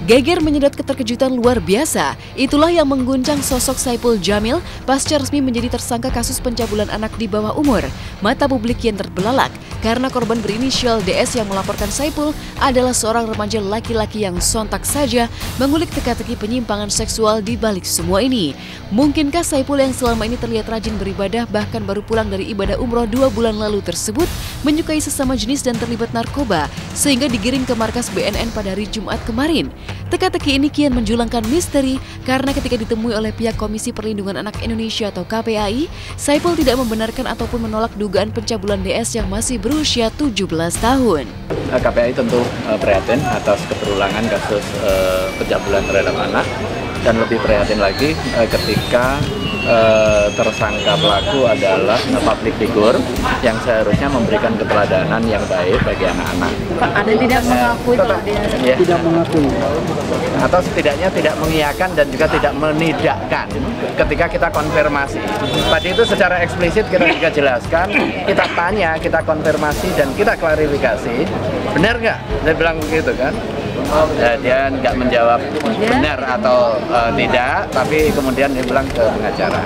Geger menyedot keterkejutan luar biasa. Itulah yang mengguncang sosok Saipul Jamil pasca resmi menjadi tersangka kasus pencabulan anak di bawah umur. Mata publik kian terbelalak karena korban berinisial DS yang melaporkan Saipul adalah seorang remaja laki-laki yang sontak saja mengulik teka-teki penyimpangan seksual di balik semua ini. Mungkinkah Saipul yang selama ini terlihat rajin beribadah bahkan baru pulang dari ibadah umroh 2 bulan lalu tersebut menyukai sesama jenis dan terlibat narkoba sehingga digiring ke markas BNN pada hari Jumat kemarin? Teka-teki ini kian menjulangkan misteri karena ketika ditemui oleh pihak Komisi Perlindungan Anak Indonesia atau KPAI, Saipul tidak membenarkan ataupun menolak dugaan pencabulan DS yang masih berusia 17 tahun. KPAI tentu prihatin atas keberulangan kasus pencabulan terhadap anak dan lebih prihatin lagi ketika tersangka pelaku adalah public figure yang seharusnya memberikan keteladanan yang baik bagi anak-anak. Ada tidak mengakui kalau dia tidak mengakui atau setidaknya tidak mengiyakan dan juga tidak menidakkan ketika kita konfirmasi. Tadi itu secara eksplisit kita juga jelaskan, kita tanya, kita konfirmasi dan kita klarifikasi, benar nggak? Dia bilang begitu kan? Dia nggak menjawab benar atau tidak, tapi kemudian dia bilang ke pengacara.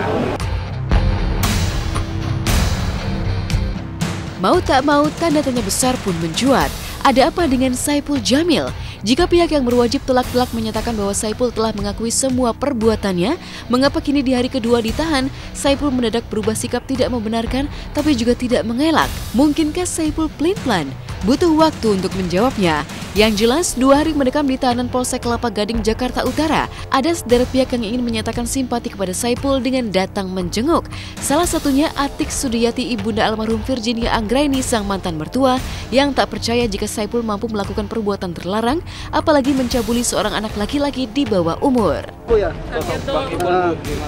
Mau tak mau, tanda tanya besar pun mencuat. Ada apa dengan Saipul Jamil? Jika pihak yang berwajib telak-telak menyatakan bahwa Saipul telah mengakui semua perbuatannya, mengapa kini di hari kedua ditahan, Saipul mendadak berubah sikap tidak membenarkan tapi juga tidak mengelak? Mungkinkah Saipul pelin-pelan? Butuh waktu untuk menjawabnya. Yang jelas, 2 hari mendekam di tahanan Polsek Kelapa Gading, Jakarta Utara, ada sederet pihak yang ingin menyatakan simpati kepada Saipul dengan datang menjenguk. Salah satunya Atik Sudiyati, ibunda almarhum Virginia Anggraini, sang mantan mertua, yang tak percaya jika Saipul mampu melakukan perbuatan terlarang, apalagi mencabuli seorang anak laki-laki di bawah umur.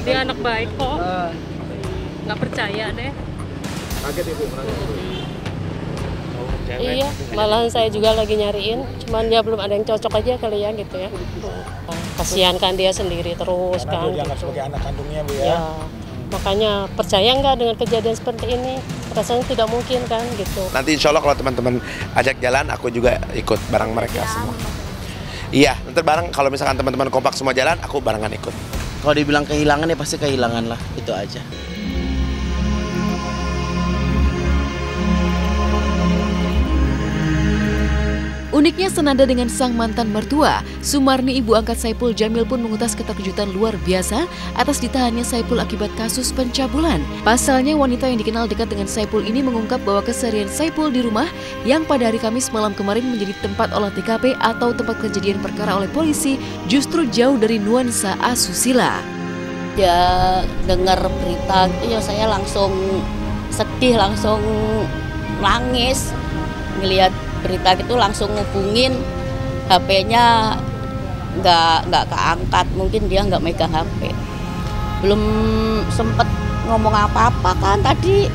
dia anak baik kok, nggak percaya deh. kaget ibu Iya, malahan saya juga lagi nyariin, cuman dia belum ada yang cocok aja kali ya gitu ya. Kasihan kan dia sendiri terus karena kan. dianggap sebagai anak kandungnya Bu ya. Ya, makanya percaya nggak dengan kejadian seperti ini? Rasanya tidak mungkin kan gitu. Nanti insya Allah kalau teman-teman ajak jalan, aku juga ikut bareng mereka semua. Iya, nanti bareng kalau misalkan teman-teman kompak semua jalan, aku barengan ikut. Kalau dibilang kehilangan ya pasti kehilangan lah, itu aja. Uniknya senada dengan sang mantan mertua, Sumarni, ibu angkat Saipul Jamil pun mengutas keterkejutan luar biasa atas ditahannya Saipul akibat kasus pencabulan. Pasalnya wanita yang dikenal dekat dengan Saipul ini mengungkap bahwa keseharian Saipul di rumah yang pada hari Kamis malam kemarin menjadi tempat olah TKP atau tempat kejadian perkara oleh polisi justru jauh dari nuansa asusila. Dia dengar berita itu ya saya langsung sedih, langsung nangis ngelihat berita gitu, langsung ngubungin HP-nya nggak keangkat, mungkin dia nggak megang HP, belum sempet ngomong apa-apa kan, tadi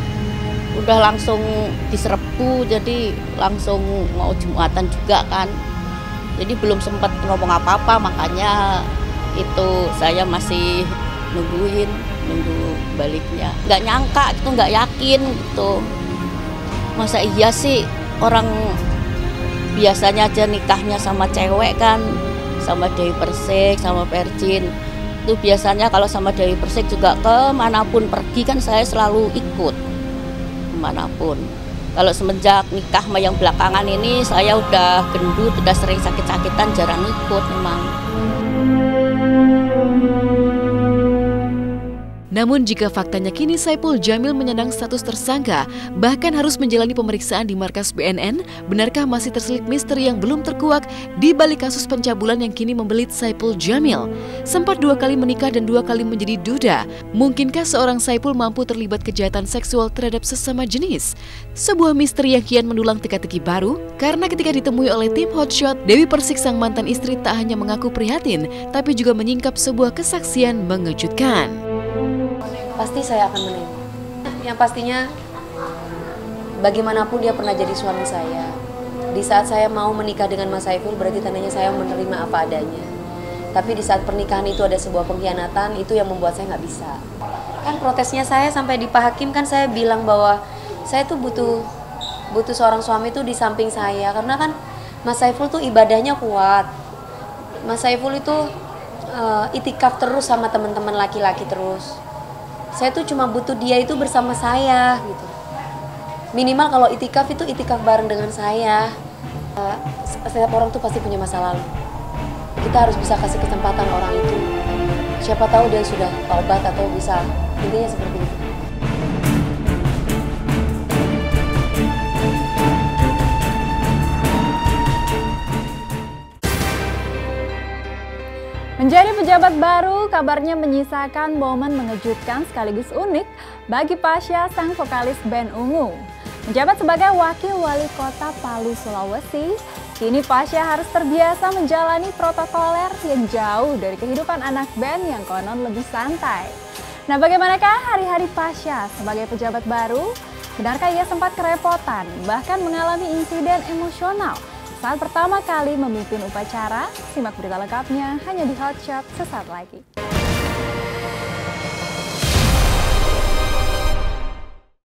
udah langsung diserbu, jadi langsung mau Jumatan juga kan, jadi belum sempet ngomong apa-apa, makanya itu saya masih nunggu baliknya, nggak nyangka gitu, nggak yakin gitu, masa iya sih orang biasanya aja nikahnya sama cewek kan, sama Dewi Persik, sama Virgin. Itu biasanya kalau sama Dewi Persik juga kemanapun pergi kan saya selalu ikut, kemanapun. Kalau semenjak nikah sama yang belakangan ini saya udah gendut, udah sering sakit-sakitan, jarang ikut memang. Namun jika faktanya kini Saipul Jamil menyandang status tersangka, bahkan harus menjalani pemeriksaan di markas BNN, benarkah masih terselip misteri yang belum terkuak di balik kasus pencabulan yang kini membelit Saipul Jamil? Sempat 2 kali menikah dan 2 kali menjadi duda, mungkinkah seorang Saipul mampu terlibat kejahatan seksual terhadap sesama jenis? Sebuah misteri yang kian mendulang teka-teki baru, karena ketika ditemui oleh tim Hotshot, Dewi Persik sang mantan istri tak hanya mengaku prihatin, tapi juga menyingkap sebuah kesaksian mengejutkan. Pasti saya akan menerima. Yang pastinya bagaimanapun dia pernah jadi suami saya. Di saat saya mau menikah dengan Mas Saipul berarti tandanya saya menerima apa adanya. Tapi di saat pernikahan itu ada sebuah pengkhianatan, itu yang membuat saya nggak bisa. Kan protesnya saya sampai di Pak Hakim kan saya bilang bahwa saya tuh butuh seorang suami tuh di samping saya. Karena kan Mas Saipul tuh ibadahnya kuat. Mas Saiful itu itikaf terus sama teman-teman laki-laki terus. Saya tuh cuma butuh dia itu bersama saya gitu. Minimal kalau itikaf itu itikaf bareng dengan saya. Setiap orang tuh pasti punya masa lalu. Kita harus bisa kasih kesempatan orang itu. Siapa tahu dia sudah taubat atau bisa, intinya seperti itu. Menjadi pejabat baru kabarnya menyisakan momen mengejutkan sekaligus unik bagi Pasha, sang vokalis band Ungu. Menjabat sebagai wakil wali kota Palu, Sulawesi, kini Pasha harus terbiasa menjalani protokoler yang jauh dari kehidupan anak band yang konon lebih santai. Nah, bagaimanakah hari-hari Pasha sebagai pejabat baru? Benarkah ia sempat kerepotan, bahkan mengalami insiden emosional saat pertama kali memimpin upacara? Simak berita lengkapnya hanya di Hot Shot sesaat lagi.